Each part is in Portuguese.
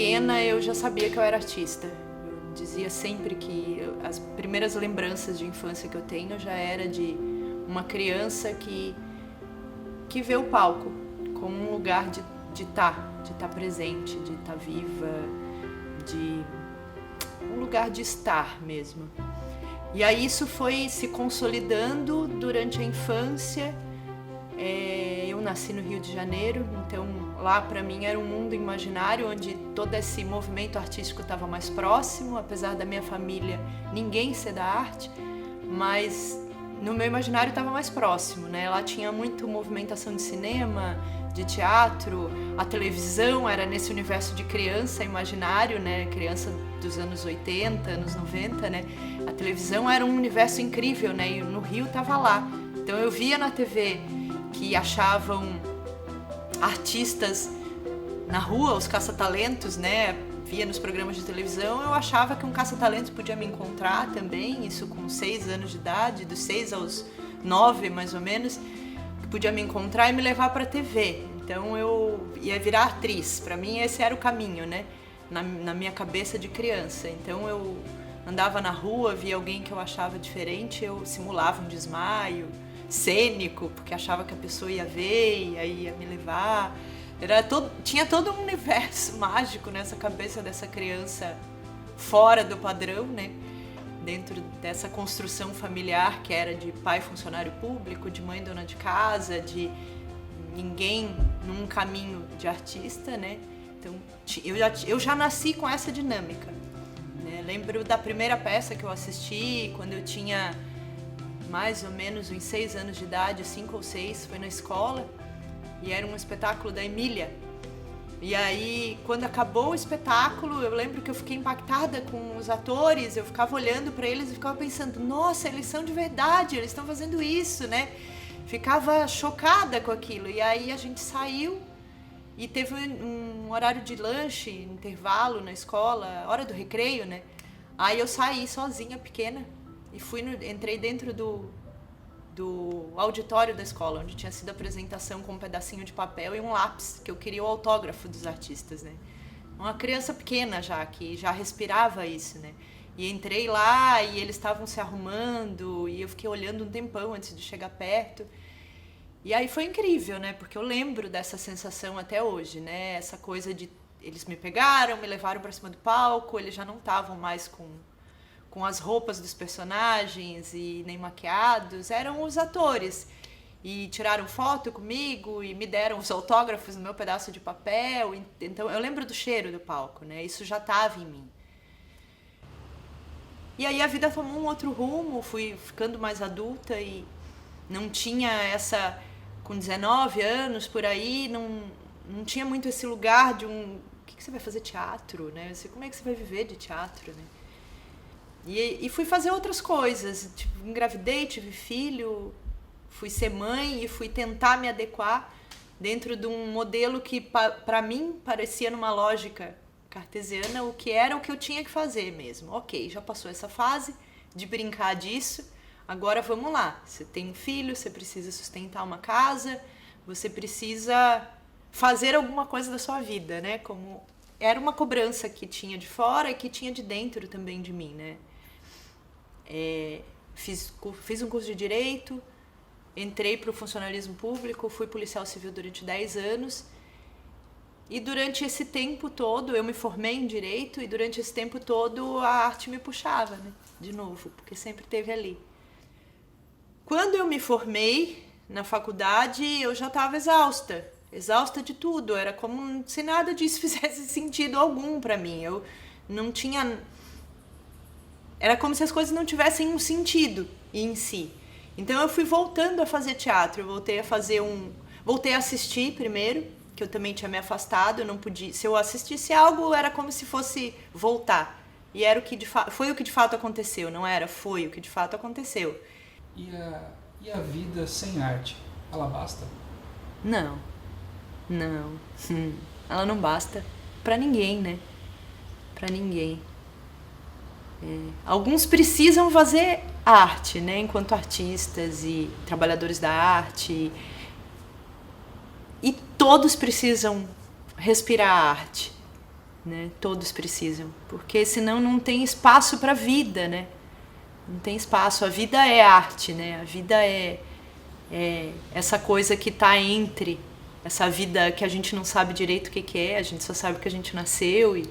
pequena eu já sabia que eu era artista. Eu dizia sempre que as primeiras lembranças de infância que eu tenho já era de uma criança que vê o palco como um lugar de estar presente, de estar viva, de um lugar de estar mesmo. E aí isso foi se consolidando durante a infância. Eu nasci no Rio de Janeiro, então lá para mim era um mundo imaginário onde todo esse movimento artístico estava mais próximo, apesar da minha família ninguém ser da arte, mas no meu imaginário estava mais próximo, né? Lá tinha muito movimentação de cinema, de teatro, a televisão era nesse universo de criança imaginário, né? Criança dos anos 80, anos 90, né? A televisão era um universo incrível, né? E no Rio estava lá. Então eu via na TV que achavam artistas na rua, os caça-talentos, né? Via nos programas de televisão, eu achava que um caça-talentos podia me encontrar também, isso com 6 anos de idade, dos 6 aos 9 mais ou menos, que podia me encontrar e me levar para a TV. Então eu ia virar atriz, para mim esse era o caminho, né? Na minha cabeça de criança. Então eu andava na rua, via alguém que eu achava diferente, eu simulava um desmaio cênico, porque achava que a pessoa ia ver e aí ia me levar. Tinha todo um universo mágico nessa cabeça dessa criança fora do padrão, né? Dentro dessa construção familiar que era de pai funcionário público, de mãe dona de casa, de ninguém num caminho de artista, né? Então eu já nasci com essa dinâmica, né? Lembro da primeira peça que eu assisti quando eu tinha mais ou menos uns 6 anos de idade, 5 ou 6, foi na escola. E era um espetáculo da Emília. E aí, quando acabou o espetáculo, eu lembro que eu fiquei impactada com os atores, eu ficava olhando para eles e ficava pensando, nossa, eles são de verdade, eles estão fazendo isso, né? Ficava chocada com aquilo. E aí a gente saiu e teve um horário de lanche, intervalo na escola, hora do recreio, né? Aí eu saí sozinha, pequena, e entrei dentro do auditório da escola, onde tinha sido a apresentação com um pedacinho de papel e um lápis, que eu queria o autógrafo dos artistas, né? Uma criança pequena já, que já respirava isso, né? E entrei lá e eles estavam se arrumando e eu fiquei olhando um tempão antes de chegar perto. E aí foi incrível, né? Porque eu lembro dessa sensação até hoje, né? Essa coisa de eles me pegaram, me levaram para cima do palco, eles já não estavam mais com as roupas dos personagens e nem maquiados, eram os atores. E tiraram foto comigo e me deram os autógrafos no meu pedaço de papel. Então eu lembro do cheiro do palco, né? Isso já estava em mim. E aí a vida tomou um outro rumo, fui ficando mais adulta e não tinha essa... Com 19 anos, por aí, não tinha muito esse lugar de um... O que você vai fazer teatro, né? Como é que você vai viver de teatro, né? E fui fazer outras coisas, tipo, engravidei, tive filho, fui ser mãe e fui tentar me adequar dentro de um modelo que para mim parecia numa lógica cartesiana o que era o que eu tinha que fazer mesmo. Ok, já passou essa fase de brincar disso, agora vamos lá, você tem um filho, você precisa sustentar uma casa, você precisa fazer alguma coisa da sua vida, né? Como era uma cobrança que tinha de fora e que tinha de dentro também de mim, né? Fiz um curso de Direito, entrei para o funcionalismo público, fui policial civil durante 10 anos e durante esse tempo todo, eu me formei em Direito e durante esse tempo todo a arte me puxava, né? De novo, porque sempre esteve ali. Quando eu me formei na faculdade, eu já estava exausta de tudo, era como se nada disso fizesse sentido algum para mim, eu não tinha... Era como se as coisas não tivessem um sentido em si. Então eu fui voltando a fazer teatro, voltei a assistir primeiro, que eu também tinha me afastado, eu não podia, se eu assistisse algo era como se fosse voltar. E era foi o que de fato aconteceu, não era, foi o que de fato aconteceu. E a vida sem arte, ela basta? Não. Ela não basta pra ninguém, né? Pra ninguém. Alguns precisam fazer arte, né? Enquanto artistas e trabalhadores da arte. E todos precisam respirar arte. né? Todos precisam, porque senão não tem espaço para a vida, né? Não tem espaço. A vida é arte, né? A vida é essa coisa que está entre, essa vida que a gente não sabe direito o que é, a gente só sabe que a gente nasceu e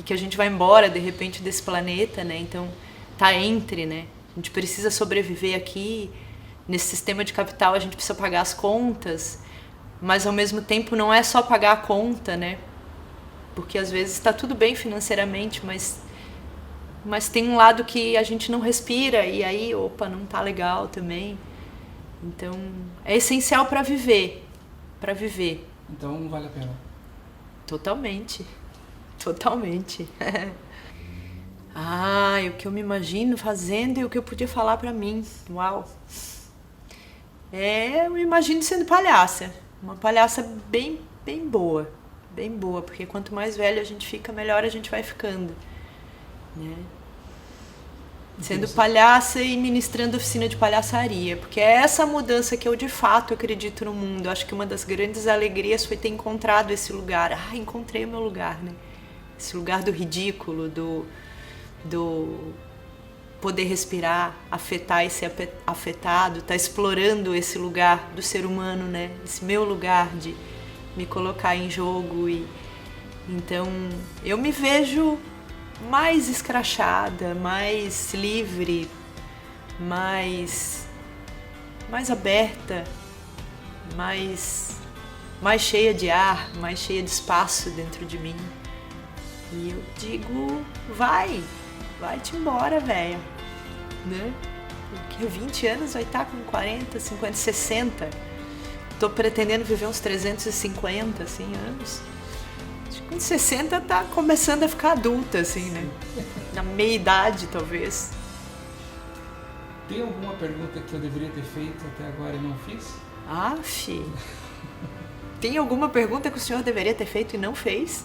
que a gente vai embora de repente desse planeta, né? Então tá entre, né? A gente precisa sobreviver aqui nesse sistema de capital, a gente precisa pagar as contas, mas ao mesmo tempo não é só pagar a conta, né? Porque às vezes está tudo bem financeiramente, mas tem um lado que a gente não respira e aí, opa, não tá legal também. Então, é essencial para viver. Para viver. Então, vale a pena. Totalmente. Totalmente. O que eu me imagino fazendo e o que eu podia falar para mim. Uau. Eu me imagino sendo palhaça. Uma palhaça bem, bem boa. Bem boa, porque quanto mais velho a gente fica, melhor a gente vai ficando. Né? Sendo palhaça e ministrando oficina de palhaçaria, porque é essa mudança que eu de fato acredito no mundo. Eu acho que uma das grandes alegrias foi ter encontrado esse lugar. Encontrei o meu lugar, né? Esse lugar do ridículo, do poder respirar, afetar e ser afetado, tá explorando esse lugar do ser humano, né? Esse meu lugar de me colocar em jogo e então eu me vejo mais escrachada, mais livre, mais aberta, mais cheia de ar, mais cheia de espaço dentro de mim. E eu digo, vai-te embora, velha, né? Porque 20 anos vai estar com 40, 50, 60. Tô pretendendo viver uns 350, assim, anos. Com 60 tá começando a ficar adulta, assim, né? Na meia-idade, talvez. Tem alguma pergunta que eu deveria ter feito até agora e não fiz? Tem alguma pergunta que o senhor deveria ter feito e não fez?